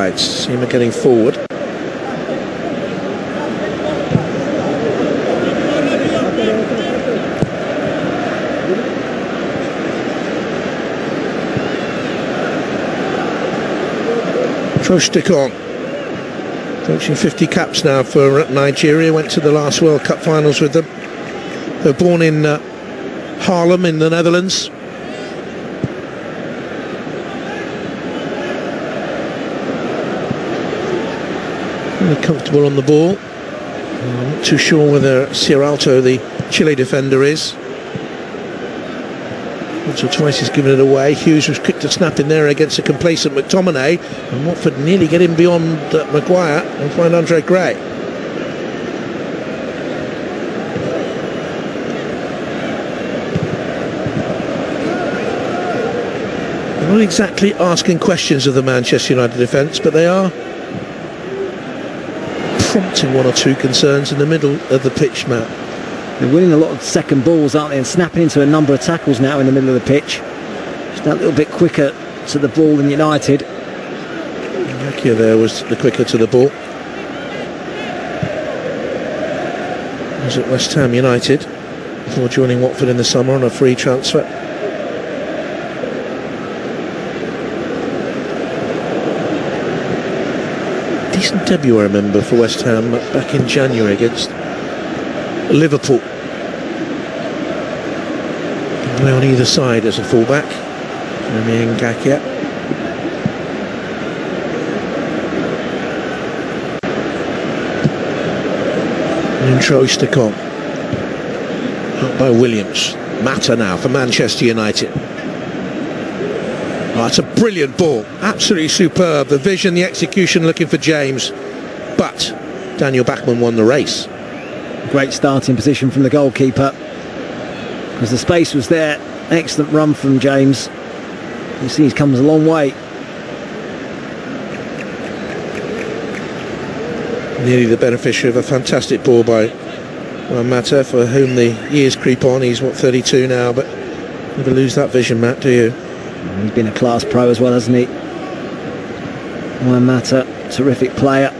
sides. Seema getting forward. Trostikon, approaching 50 caps now for Nigeria, went to the last World Cup finals with them. They're born in Haarlem in the Netherlands. Really comfortable on the ball. I'm not too sure whether Ciralto, the Chile defender, is. Once or twice he's given it away. Hughes was quick to snap in there against a complacent McTominay, and Watford nearly get him beyond Maguire and find Andre Gray. They're not exactly asking questions of the Manchester United defence, but they are prompting one or two concerns in the middle of the pitch, Matt. They're winning a lot of second balls, aren't they, and snapping into a number of tackles now in the middle of the pitch. Just that little bit quicker to the ball than United. Ngakia there was the quicker to the ball. He was at West Ham United before joining Watford in the summer on a free transfer. Decent debut, I remember, for West Ham back in January against Liverpool. Play on either side as a fullback. Jeremy Ngakia. And Trostikon. Out by Williams. Mata now for Manchester United. Oh, it's a brilliant ball. Absolutely superb. The vision, the execution, looking for James. But Daniel Bachmann won the race. Great starting position from the goalkeeper, because the space was there. Excellent run from James. You see he's come a long way. Nearly the beneficiary of a fantastic ball by Mata, for whom the years creep on. He's, what, 32 now, but never lose that vision, Matt, do you? He's been a class pro as well, hasn't he? Mata, terrific player.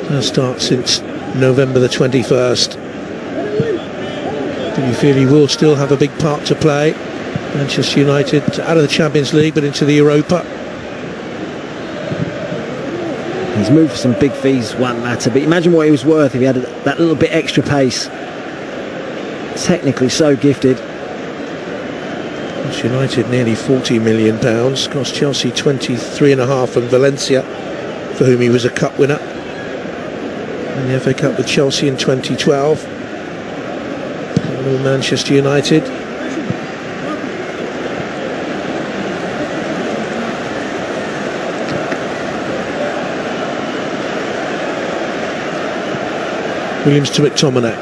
First start since November the 21st. Do you feel he will still have a big part to play? Manchester United out of the Champions League but into the Europa. He's moved for some big fees, Juan Mata, but imagine what he was worth if he had that little bit extra pace. Technically so gifted. Manchester United nearly £40 million, cost Chelsea 23.5 from Valencia, for whom he was a cup winner in the FA Cup with Chelsea in 2012. Manchester United. Williams to McTominay.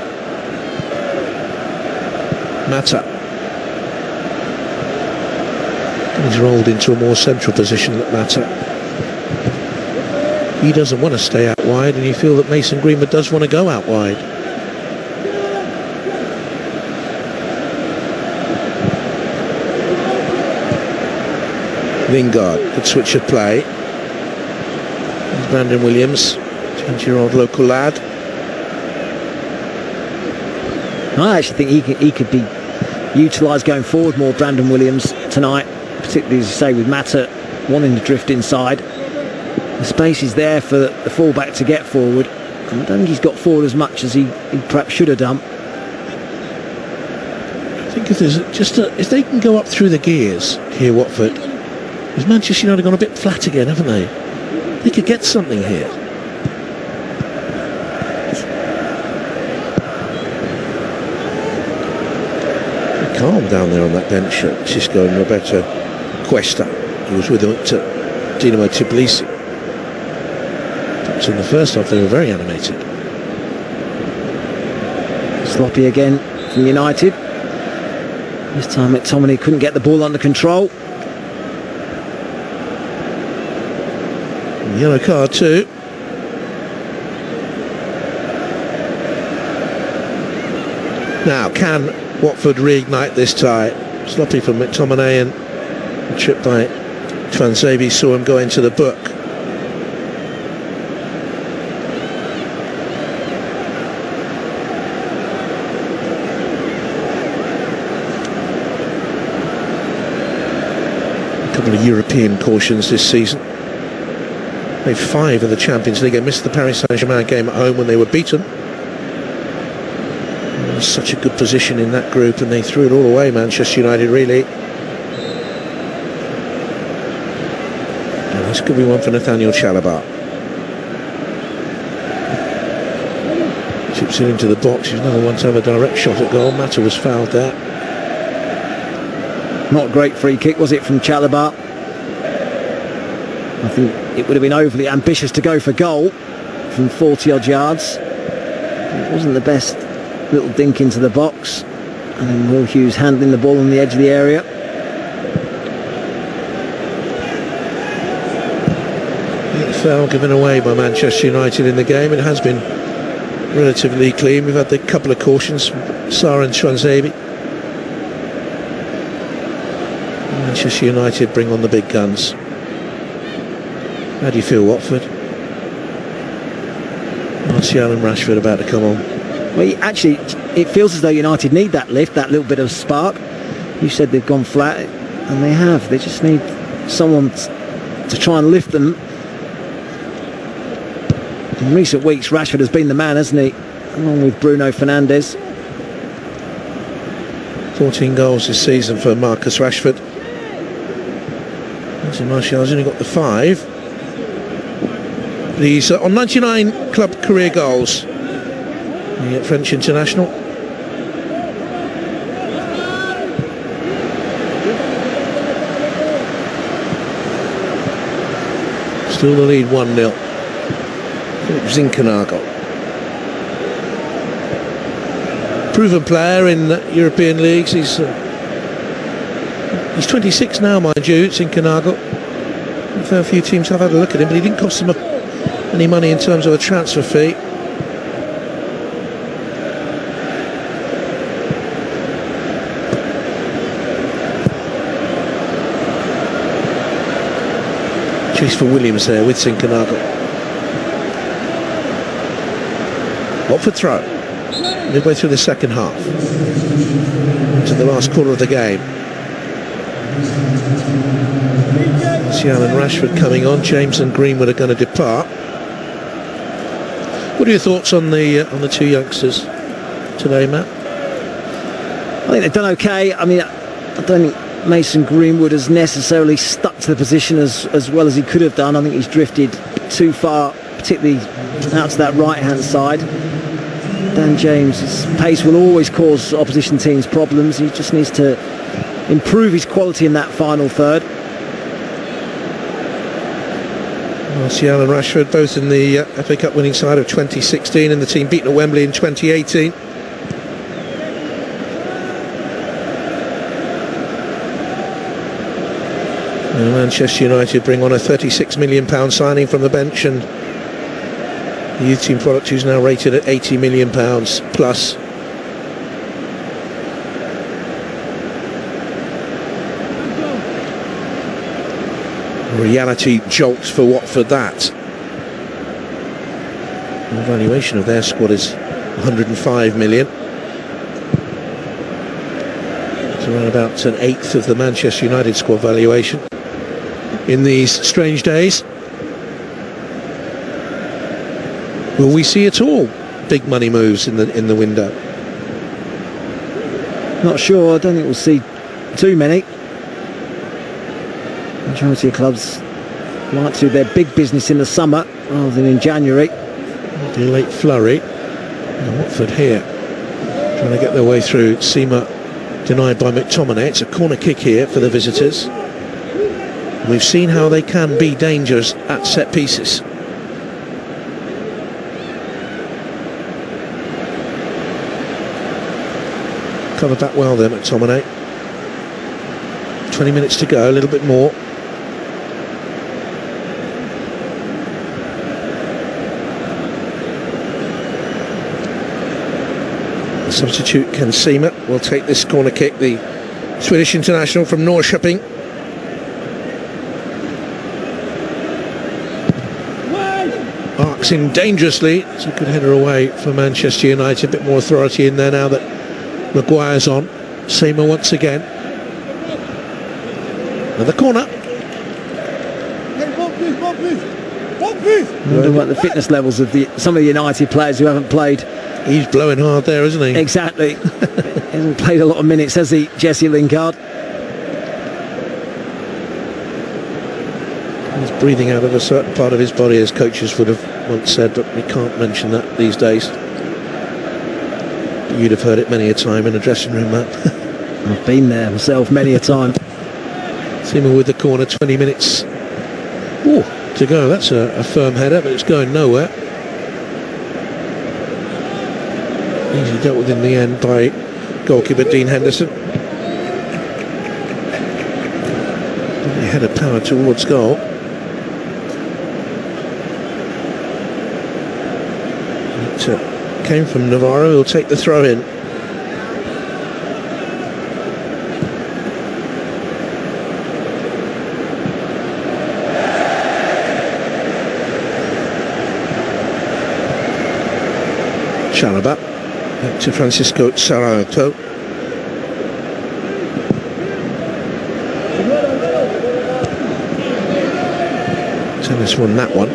Mata. He's rolled into a more central position at Mata. He doesn't want to stay out wide, and you feel that Mason Greenwood does want to go out wide. Lingard, good switch of play. There's Brandon Williams, 20-year-old local lad. I actually think he could be utilised going forward more, Brandon Williams, tonight, particularly, as you say, with Mata wanting to drift inside. The space is there for the fullback to get forward. I don't think he's got forward as much as he perhaps should have done. I think if there's if they can go up through the gears here, Watford, because Manchester United have gone a bit flat again, haven't they? They could get something here. They're calm down there on that bench, Xisco and Roberto Cuesta, who was with them at Dinamo Tbilisi. So in the first half they were very animated. Sloppy again from United. This time McTominay couldn't get the ball under control. Yellow card too. Now, can Watford reignite this tie? Sloppy from McTominay, and a trip by Twanzebe saw him go into the book. couple of European cautions this season. They've 5 in the Champions League. They missed the Paris Saint-Germain game at home when they were beaten. Such a good position in that group, and they threw it all away, Manchester United, really. And this could be one for Nathaniel Chalobah. Chips it into the box. He's another one to have a direct shot at goal. Mata was fouled there. Not a great free kick, was it, from Chalobah? I think it would have been overly ambitious to go for goal from 40 odd yards. It wasn't the best little dink into the box, and then Will Hughes handling the ball on the edge of the area. Foul given away by Manchester United in the game. It has been relatively clean. We've had the couple of cautions from Sarr and Schwanzebe. Manchester United bring on the big guns. How do you feel, Watford? Martial and Rashford about to come on. Well, actually, it feels as though United need that lift, that little bit of spark. You said they've gone flat, and they have. They just need someone to try and lift them. In recent weeks, Rashford has been the man, hasn't he? Along with Bruno Fernandes. 14 goals this season for Marcus Rashford. Martial's only got the 5. But he's on 99 club career goals. The French international. Still the lead 1-0. Zinchenko. Proven player in European leagues. He's 26 now, mind you, Zinchenko. A fair few teams have had a look at him, but he didn't cost them any money in terms of a transfer fee. Chase for Williams there with Zinchenko. Watford throw. Midway through the second half. To the last quarter of the game. Martial and Rashford coming on. James and Greenwood are going to depart. What are your thoughts on the 2 youngsters today, Matt? I think they've done okay. I mean, I don't think Mason Greenwood has necessarily stuck to the position as well as he could have done. I think he's drifted too far, particularly out to that right-hand side. Dan James' pace will always cause opposition teams problems. He just needs to improve his quality in that final third. Martial and Rashford both in the FA Cup winning side of 2016 and the team beaten at Wembley in 2018. And Manchester United bring on a £36 million signing from the bench, and the youth team product who's now rated at £80 million plus. A reality jolt for Watford, that. The valuation of their squad is 105 million. It's around about an eighth of the Manchester United squad valuation in these strange days. Will we see at all big money moves in the window? Not sure. I don't think we'll see too many. Majority of clubs like to do their big business in the summer rather than in January. The late flurry. And Watford here trying to get their way through. Seema denied by McTominay. It's a corner kick here for the visitors. We've seen how they can be dangerous at set pieces. Covered that well there, McTominay. 20 minutes to go, a little bit more. The substitute Ken Seema will take this corner kick, the Swedish international from Norrköping. Arcs in dangerously. It's a good header away for Manchester United. A bit more authority in there now that Maguire's on. Seema once again. Another corner. I wonder what the fitness levels of some of the United players who haven't played. He's blowing hard there, isn't he? Exactly. He hasn't played a lot of minutes, has he, Jesse Lingard? He's breathing out of a certain part of his body, as coaches would have once said, but we can't mention that these days. You'd have heard it many a time in a dressing room, Matt. I've been there myself many a time. Seaman with the corner, 20 minutes to go. That's a firm header, but it's going nowhere. Easily dealt with in the end by goalkeeper Dean Henderson. He had a power towards goal. It came from Navarro, who'll take the throw in. Chalaba back to Francisco Sarauto. Tennis won that one.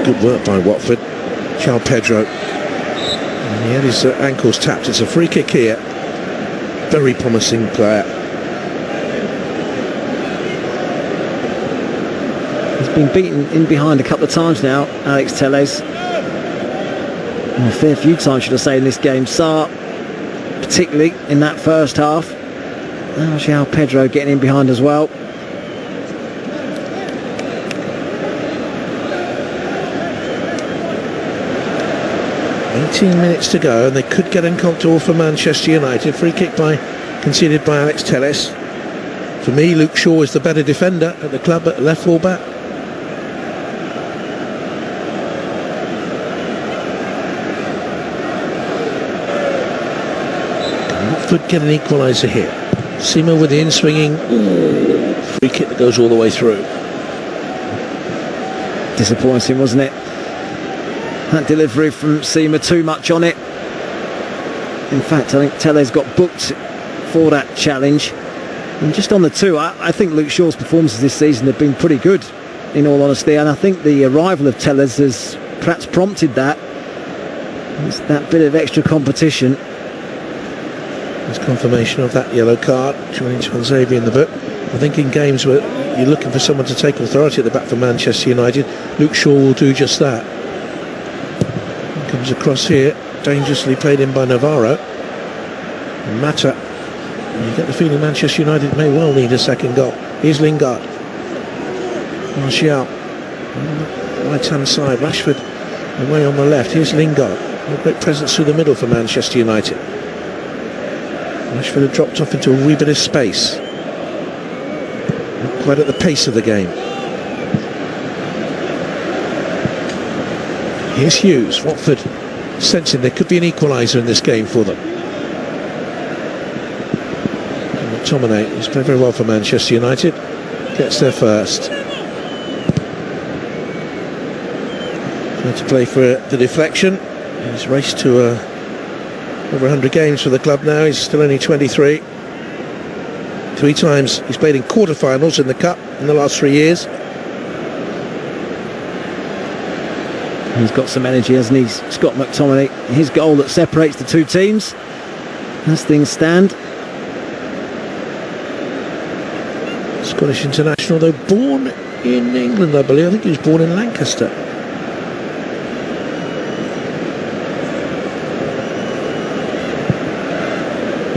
Good work by Watford. João Pedro. And he had his ankles tapped. It's a free kick here. Very promising player. He's been beaten in behind a couple of times now, Alex Telles. Well, a fair few times, should I say, in this game. Sarr, particularly in that first half. Now João Pedro getting in behind as well. Minutes to go, and they could get uncomfortable for Manchester United. Free kick conceded by Alex Telles. For me, Luke Shaw is the better defender at the club at left full back. Watford get an equaliser here. Sima with the in-swinging free kick that goes all the way through. Disappointing, wasn't it? That delivery from Sima, too much on it. In fact, I think Telles got booked for that challenge. And just on the two, I think Luke Shaw's performances this season have been pretty good, in all honesty, and I think the arrival of Telles has perhaps prompted that. It's that bit of extra competition. There's confirmation of that yellow card, joining Tuanzebe in the book. I think in games where you're looking for someone to take authority at the back for Manchester United, Luke Shaw will do just that. Comes across here, dangerously played in by Navarro. And Mata, you get the feeling Manchester United may well need a second goal. Here's Lingard. Martial, right hand side, Rashford away on the left. Here's Lingard, a great presence through the middle for Manchester United. Rashford had dropped off into a wee bit of space. Not quite at the pace of the game. Here's Hughes. Watford sensing there could be an equaliser in this game for them. McTominay, who's played very well for Manchester United, gets there first. Trying to play for the deflection. He's raced to over 100 games for the club now. He's still only 23. 3 times he's played in quarter-finals in the Cup in the last 3 years. He's got some energy, hasn't he, Scott McTominay? His goal that separates the two teams as things stand. Scottish international, though born in England, I believe. I think he was born in Lancaster.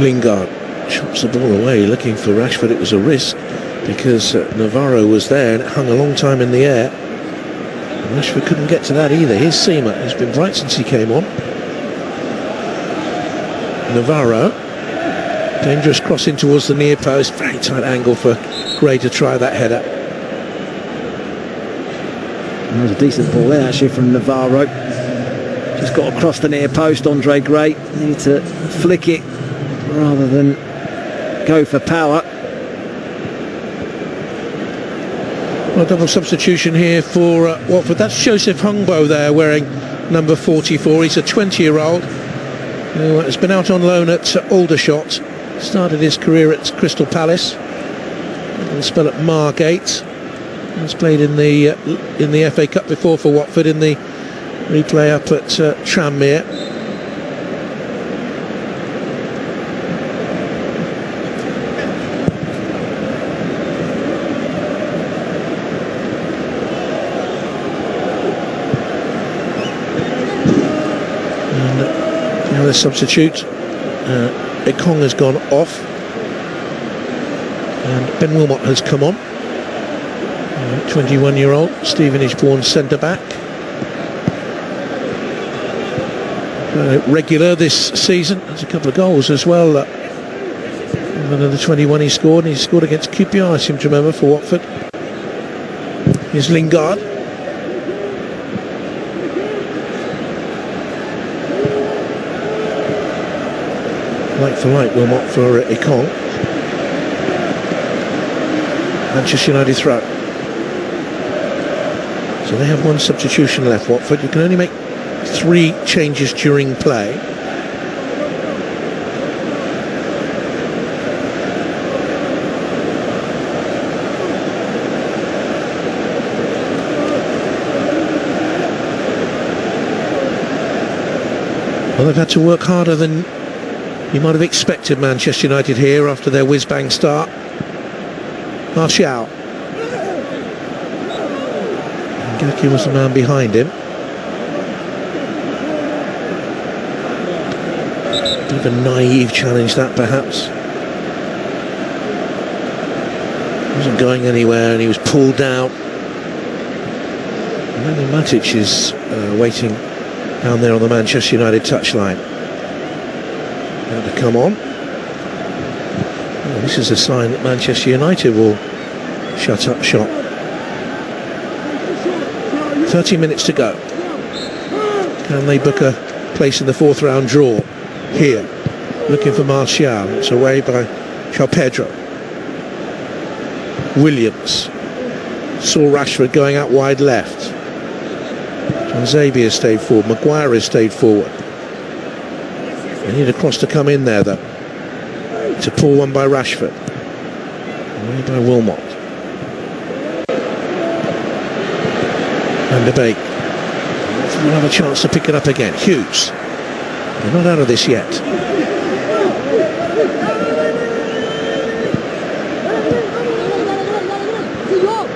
Lingard chops the ball away, looking for Rashford. It was a risk because Navarro was there and it hung a long time in the air. Rashford couldn't get to that either. Here's Sima, who's been bright since he came on. Navarro, dangerous crossing towards the near post. Very tight angle for Gray to try that header. That was a decent ball there actually from Navarro. Just got across the near post. Andre Gray needed to flick it rather than go for power. Well, a double substitution here for Watford. That's Joseph Hungbo there wearing number 44. He's a 20-year-old who has been out on loan at Aldershot. Started his career at Crystal Palace and spell at Margate. He's played in the FA Cup before for Watford in the replay up at Tranmere. And the substitute, Ekong has gone off, and Ben Wilmot has come on. 21-year-old Stevenage-born centre-back. Regular this season. There's a couple of goals as well. Under the 21 he scored, and he scored against QPR, I seem to remember, for Watford. Here's Lingard. Like for like, Wilmot for Ekong. Manchester United throw. So they have one substitution left, Watford. You can only make 3 changes during play. Well, they've had to work harder than you might have expected, Manchester United, here after their whiz-bang start. Martial. Gaki was the man behind him. Bit of a naive challenge, that, perhaps. Wasn't going anywhere, and he was pulled out. And then Matic is waiting down there on the Manchester United touchline. Now to come on. Well, this is a sign that Manchester United will shut up shop. 30 minutes to go. Can they book a place in the 4th round draw? Here, looking for Martial. It's away by João Pedro. Williams saw Rashford going out wide left. John Zabi has stayed forward. Maguire has stayed forward. They need a cross to come in there, though. To pull one by Rashford. Away by Wilmot. And the Bake. We'll have a chance to pick it up again. Hughes. They're not out of this yet.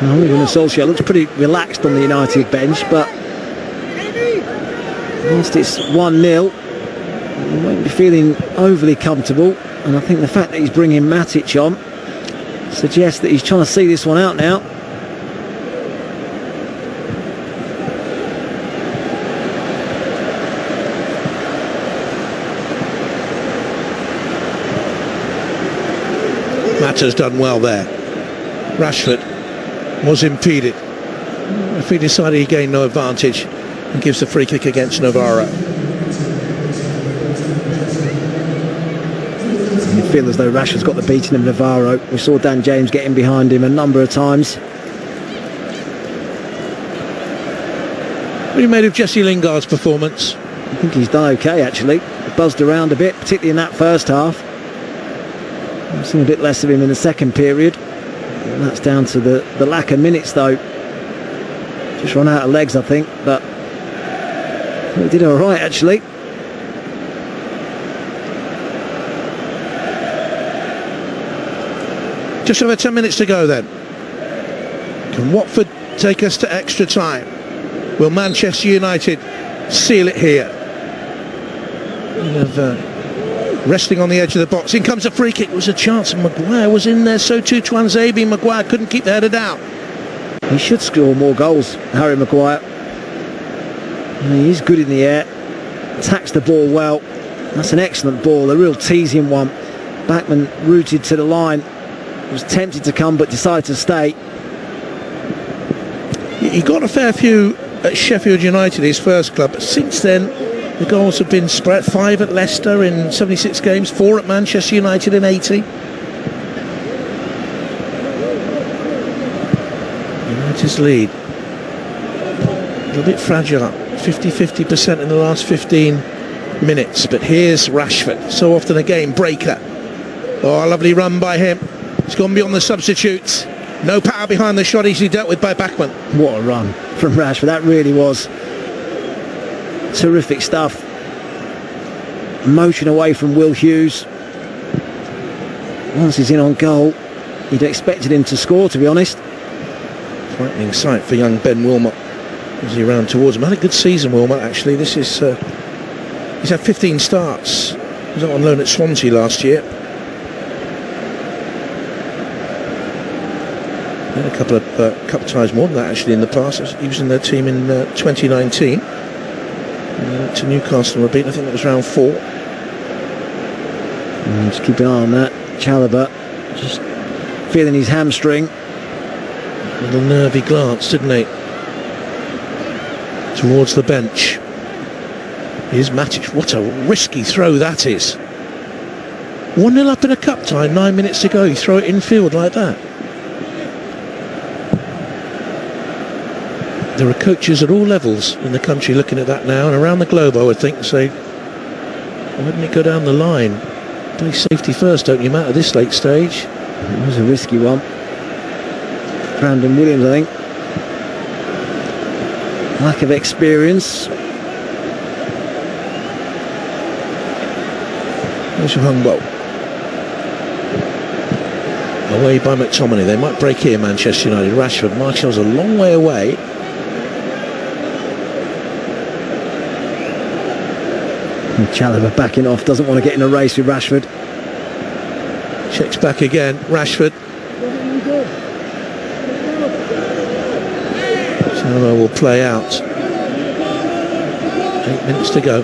Well, even Solskjaer looks pretty relaxed on the United bench, but whilst it's 1-0, he won't be feeling overly comfortable, and I think the fact that he's bringing Matic on suggests that he's trying to see this one out now. Mata's done well there. Rashford was impeded. If he decided he gained no advantage, and gives the free kick against Navarro. You feel as though Rashford's got the beating of Navarro. We saw Dan James getting behind him a number of times. What do you made of Jesse Lingard's performance? I think he's done okay, actually. He buzzed around a bit, particularly in that first half. I've seen a bit less of him in the second period. And that's down to the lack of minutes, though. Just run out of legs, I think, but he did all right, actually. Just over 10 minutes to go then. Can Watford take us to extra time? Will Manchester United seal it here? Resting on the edge of the box. In comes a free kick. It was a chance. Maguire was in there, so too Tuanzebe. Maguire couldn't keep the header down. He should score more goals, Harry Maguire. He's good in the air. Attacks the ball well. That's an excellent ball, a real teasing one. Backman rooted to the line. Was tempted to come but decided to stay. He got a fair few at Sheffield United, his first club, but since then the goals have been spread. 5 at Leicester in 76 games, 4 at Manchester United in 80. United's lead a little bit fragile, 50% in the last 15 minutes, but here's Rashford, so often a game breaker. Oh, a lovely run by him. It's gone beyond the substitutes. No power behind the shot, easily dealt with by Bachmann. What a run from Rashford. That really was terrific stuff. Motion away from Will Hughes. Once he's in on goal, you'd expected him to score, to be honest. Frightening sight for young Ben Wilmot as he ran towards him. Had a good season, Wilmot, actually. This is he's had 15 starts. He was out on loan at Swansea last year. Had a couple of times more than that, actually, in the past. He was in their team in 2019. To Newcastle, I think that was round 4. Just keep an eye on that. Chalobah just feeling his hamstring. A little nervy glance, didn't he? Towards the bench. Here's Matic. What a risky throw that is. 1-0 up in a cup time, 9 minutes to go. You throw it infield like that. There are coaches at all levels in the country looking at that now, and around the globe, I would think, and say, why didn't it go down the line? Play safety first, don't you, Matt, at this late stage? It was a risky one. Brandon Williams, I think. Lack of experience. There's Humboldt. Away by McTominay. They might break here, Manchester United. Rashford. Martial's a long way away. And Chalobah backing off. Doesn't want to get in a race with Rashford. Checks back again. Rashford. Chalobah will play out. 8 minutes to go.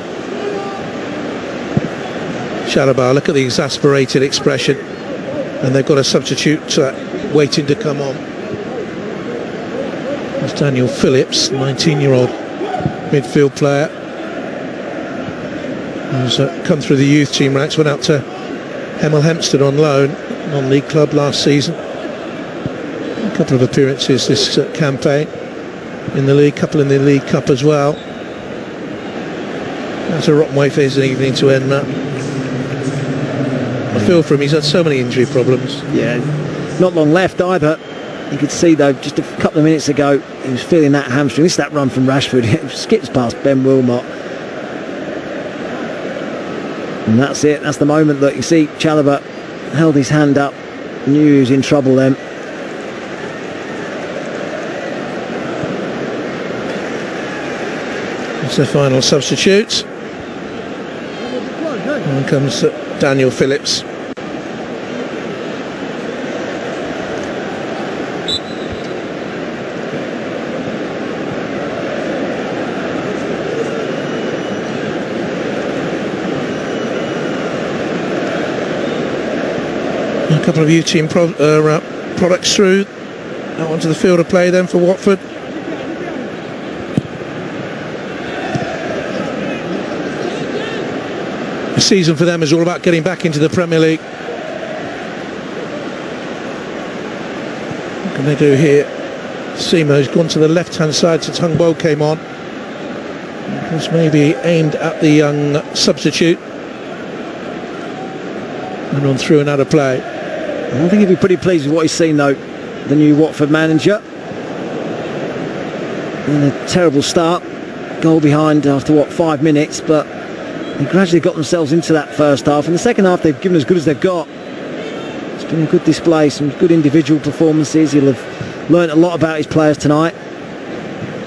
Chalobah, look at the exasperated expression, and they've got a substitute waiting to come on. It's Daniel Phillips, 19-year-old midfield player, who's come through the youth team ranks, went out to Hemel Hempstead on loan, non-league club last season. A couple of appearances this campaign in the league, couple in the League Cup as well. That's a rotten way for his evening to end, Matt. I feel for him, he's had so many injury problems. Yeah, not long left either. You could see though, just a couple of minutes ago, he was feeling that hamstring. This is that run from Rashford. It skips past Ben Wilmot. And that's it, that's the moment that you see Chalobah held his hand up, knew he was in trouble then. It's the final substitute. And comes Daniel Phillips. A couple of U-team products through. Out onto the field of play then for Watford. The season for them is all about getting back into the Premier League. What can they do here? Simo's gone to the left-hand side since Humboldt came on. It was maybe aimed at the young substitute. And on through and out of play. I think he'd be pretty pleased with what he's seen though, the new Watford manager. And a terrible start. Goal behind after 5 minutes, but they gradually got themselves into that first half. In the second half they've given as good as they've got. It's been a good display, some good individual performances. He'll have learnt a lot about his players tonight.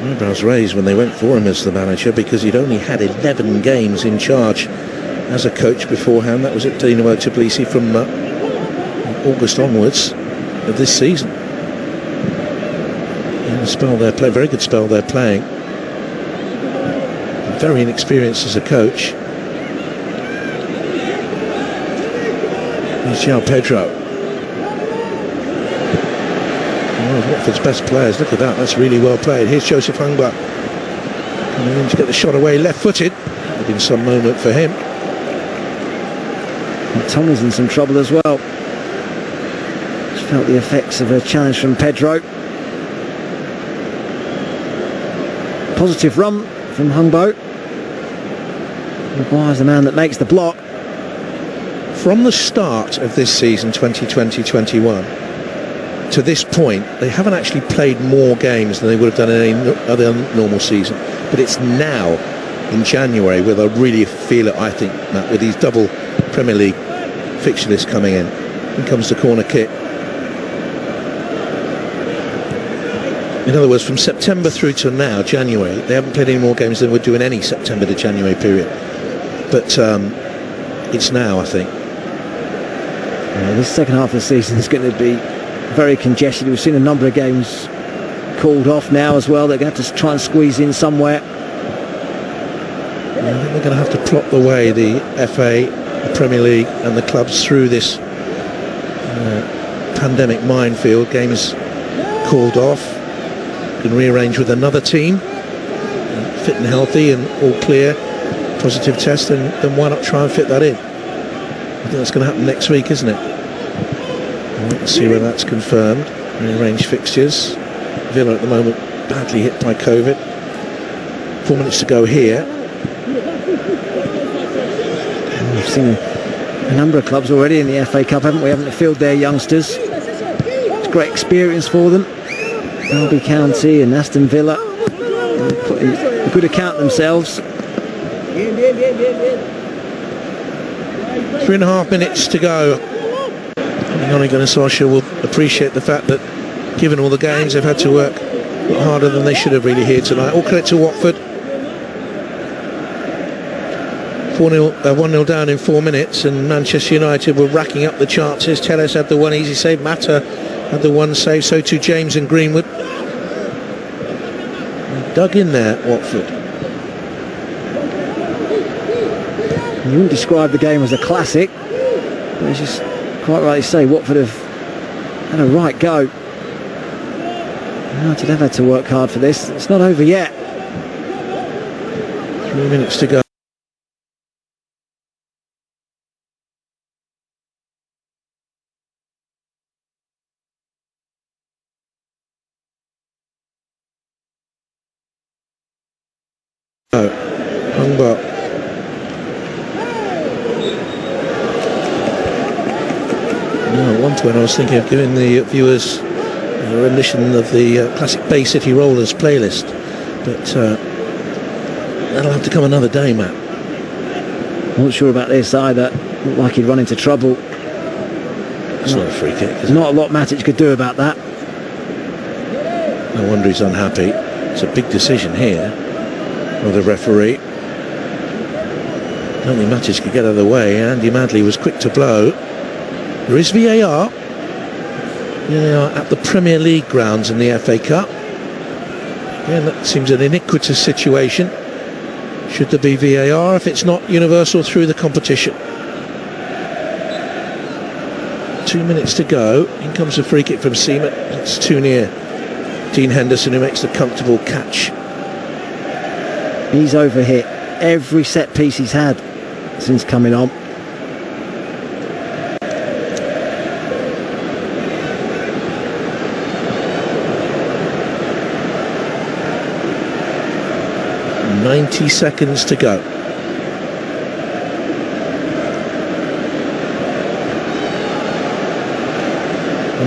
Eyebrows raised when they went for him as the manager, because he'd only had 11 games in charge as a coach beforehand. That was at Dinamo Tbilisi from August onwards of this season. And a spell they're playing, very good spell they're playing. Very inexperienced as a coach. Here's João Pedro. One of Watford's best players. Look at that, that's really well played. Here's Joseph Hungba coming in to get the shot away, left-footed. That would have been some moment for him. And Tomlin's in some trouble as well. Just felt the effects of a challenge from Pedro. Positive run from Humboldt. Maguire's the man that makes the block. From the start of this season 2020-21, to this point, they haven't actually played more games than they would have done in any other normal season. But it's now, in January, where they'll really feel it, I think, Matt, with these double Premier League fixture lists coming in. Here comes the corner kick. In other words, from September through to now, January, they haven't played any more games than they would do in any September to January period. But it's now, I think. This second half of the season is going to be very congested. We've seen a number of games called off now as well. They're going to have to try and squeeze in somewhere. I think they're going to have to plot the way, the FA, the Premier League and the clubs through this pandemic minefield. Games called off. Can rearrange with another team, fit and healthy and all clear, positive test, then why not try and fit that in? I think that's going to happen next week, isn't it? Let's see whether that's confirmed. Rearrange fixtures. Villa at the moment badly hit by COVID. 4 minutes to go here. We've seen a number of clubs already in the FA Cup, haven't we? Having to field their youngsters. It's a great experience for them. Derby County and Aston Villa put in a good account themselves. 3.5 minutes to go. Ole Gunnar Solskjaer will appreciate the fact that, given all the games, they've had to work a lot harder than they should have really here tonight. All credit to Watford. 1-0 down in 4 minutes, and Manchester United were racking up the chances. Telles had the one easy save, Mata had the one save, so too James and Greenwood. Dug in there, Watford. You wouldn't describe the game as a classic, but it's just quite right to say Watford have had a right go. United have had to work hard for this. It's not over yet. 3 minutes to go. Hungba. At one point I was thinking of giving the viewers a rendition of the classic Bay City Rollers playlist, but that'll have to come another day, Matt. I'm not sure about this either. Looked like he'd run into trouble. It's not a free kick, is it? Not a lot Matic could do about that. No wonder he's unhappy. It's a big decision here of the referee. I don't think Matic could get out of the way. Andy Madley was quick to blow. There is VAR. VAR at the Premier League grounds in the FA Cup. Again, that seems an iniquitous situation. Should there be VAR if it's not universal through the competition? 2 minutes to go. In comes a free kick from Seaman. It's too near. Dean Henderson, who makes the comfortable catch. He's overhit every set piece he's had since coming on. .90 seconds to go.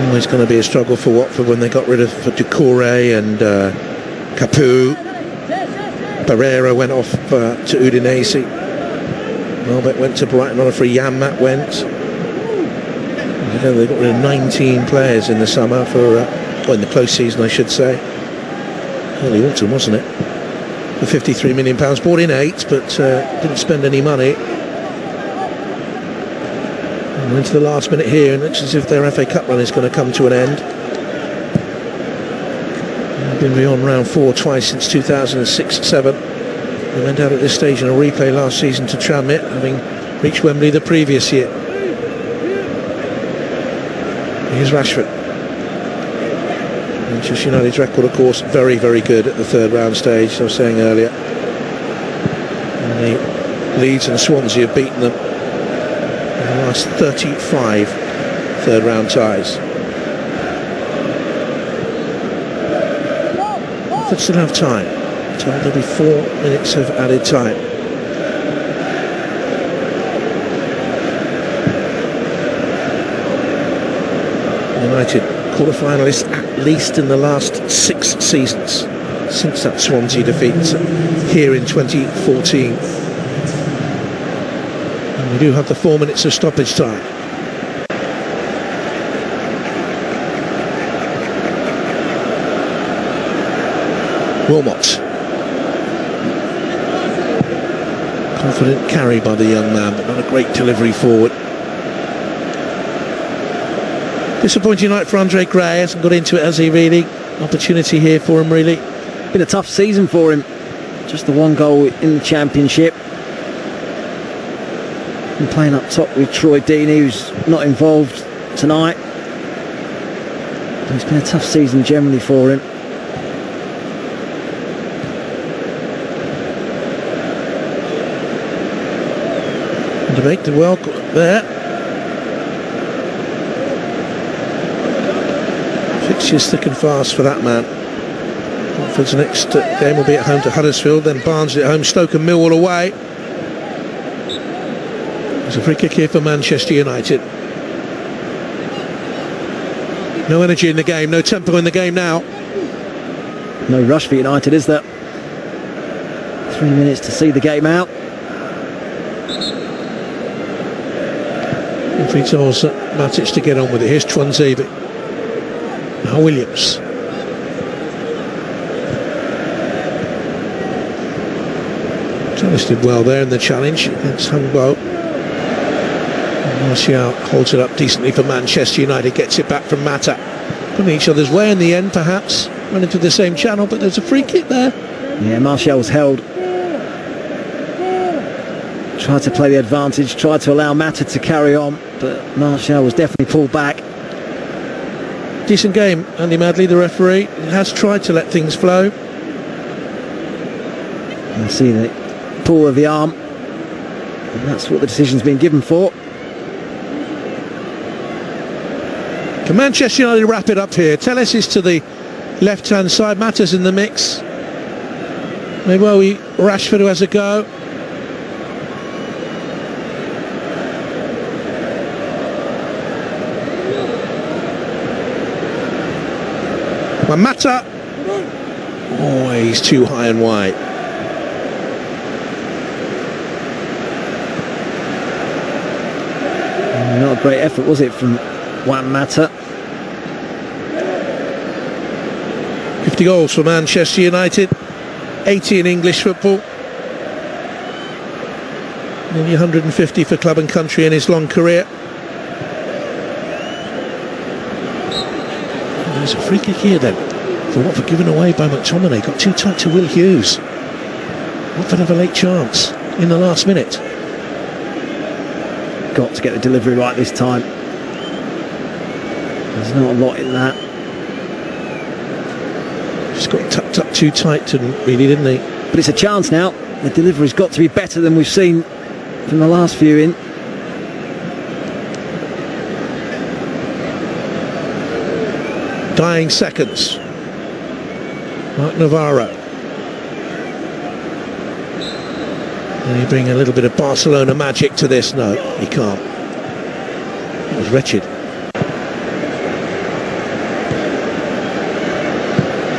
Always going to be a struggle for Watford when they got rid of Doucouré and Capoue. Pereira went off to Udinese. Welbeck went to Brighton on a free. Janmaat went. They got rid of 19 players in the summer in the close season, I should say. Early autumn, wasn't it? For £53 million. Bought in 8, but didn't spend any money. And we're into the last minute here, and it looks as if their FA Cup run is going to come to an end. They've been beyond round 4 twice since 2006-07. They went out at this stage in a replay last season to Tranmere, having reached Wembley the previous year. Here's Rashford. Manchester United's record, of course, very, very good at the third round stage, as I was saying earlier. And the Leeds and Swansea have beaten them in the last 35 third round ties. Watford still have time. There'll be 4 minutes of added time. United quarter-finalists at least in the last 6 seasons since that Swansea defeat here in 2014. And we do have the 4 minutes of stoppage time. Wilmot. Confident carry by the young man, but not a great delivery forward. Disappointing night for Andre Gray. Hasn't got into it, has he, really? Opportunity here for him, really. Been a tough season for him. Just the 1 goal in the Championship. Been playing up top with Troy Deeney, who's not involved tonight. But it's been a tough season generally for him. To make the well there. Fixtures thick and fast for that man. Watford's next game will be at home to Huddersfield, then Barnsley at home, Stoke and Millwall away. There's a free kick here for Manchester United. No energy in the game, no tempo in the game now. No rush for United, is there? 3 minutes to see the game out. If he tells Matic to get on with it. Here's Twanzebe. Now Williams. Thomas did well there in the challenge against Hungbo. Martial holds it up decently for Manchester United, gets it back from Mata. Putting each other's way in the end, perhaps. Run into the same channel, but there's a free kick there. Yeah, Martial was held. Tried to play the advantage, tried to allow Mata to carry on, but Martial was definitely pulled back. Decent game, Andy Madley, the referee, has tried to let things flow. You see the pull of the arm, and that's what the decision's been given for. Can Manchester United wrap it up here? Telles is to the left-hand side, Mata's in the mix. Maybe Rashford who has a go. Mata. Oh, he's too high and wide. Not a great effort, was it, from Juan Mata? 50 goals for Manchester United, 80 in English football. Nearly 150 for club and country in his long career. There's a free kick here then for Watford, given away by McTominay. Got too tight to Will Hughes. Watford have a late chance in the last minute. Got to get the delivery right this time. There's not a lot in that. Just got tucked up too tight, really, didn't he? But it's a chance now. The delivery's got to be better than we've seen from the last few in. Dying seconds. Mark Navarro. Can he bring a little bit of Barcelona magic to this? No, he can't. It was wretched.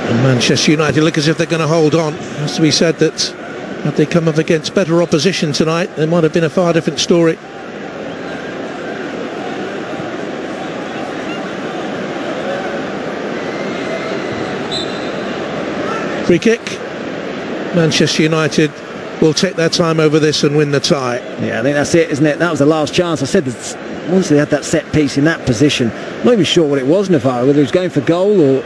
And Manchester United look as if they're going to hold on. It has to be said that had they come up against better opposition tonight, there might have been a far different story. Free kick. Manchester United will take their time over this and win the tie. Yeah, I think that's it, isn't it? That was the last chance. I said that once they had that set piece in that position, not even sure what it was, Navarro, whether he was going for goal or...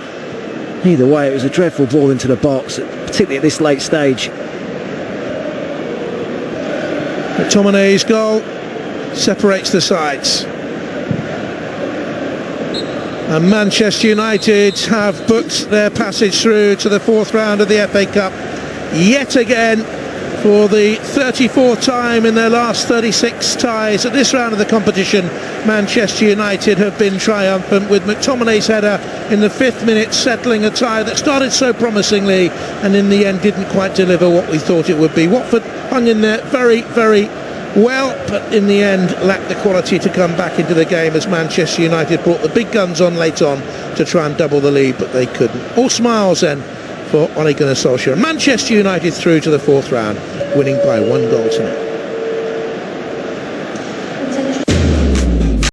Either way, it was a dreadful ball into the box, particularly at this late stage. McTominay's goal separates the sides. And Manchester United have booked their passage through to the 4th round of the FA Cup yet again for the 34th time in their last 36 ties. At this round of the competition, Manchester United have been triumphant, with McTominay's header in the 5th minute settling a tie that started so promisingly and in the end didn't quite deliver what we thought it would be. Watford hung in there very, very well, but in the end lacked the quality to come back into the game as Manchester United brought the big guns on late on to try and double the lead, but they couldn't. All smiles then for Ole Gunnar Solskjaer. Manchester United through to the fourth round, winning by 1 goal to 0.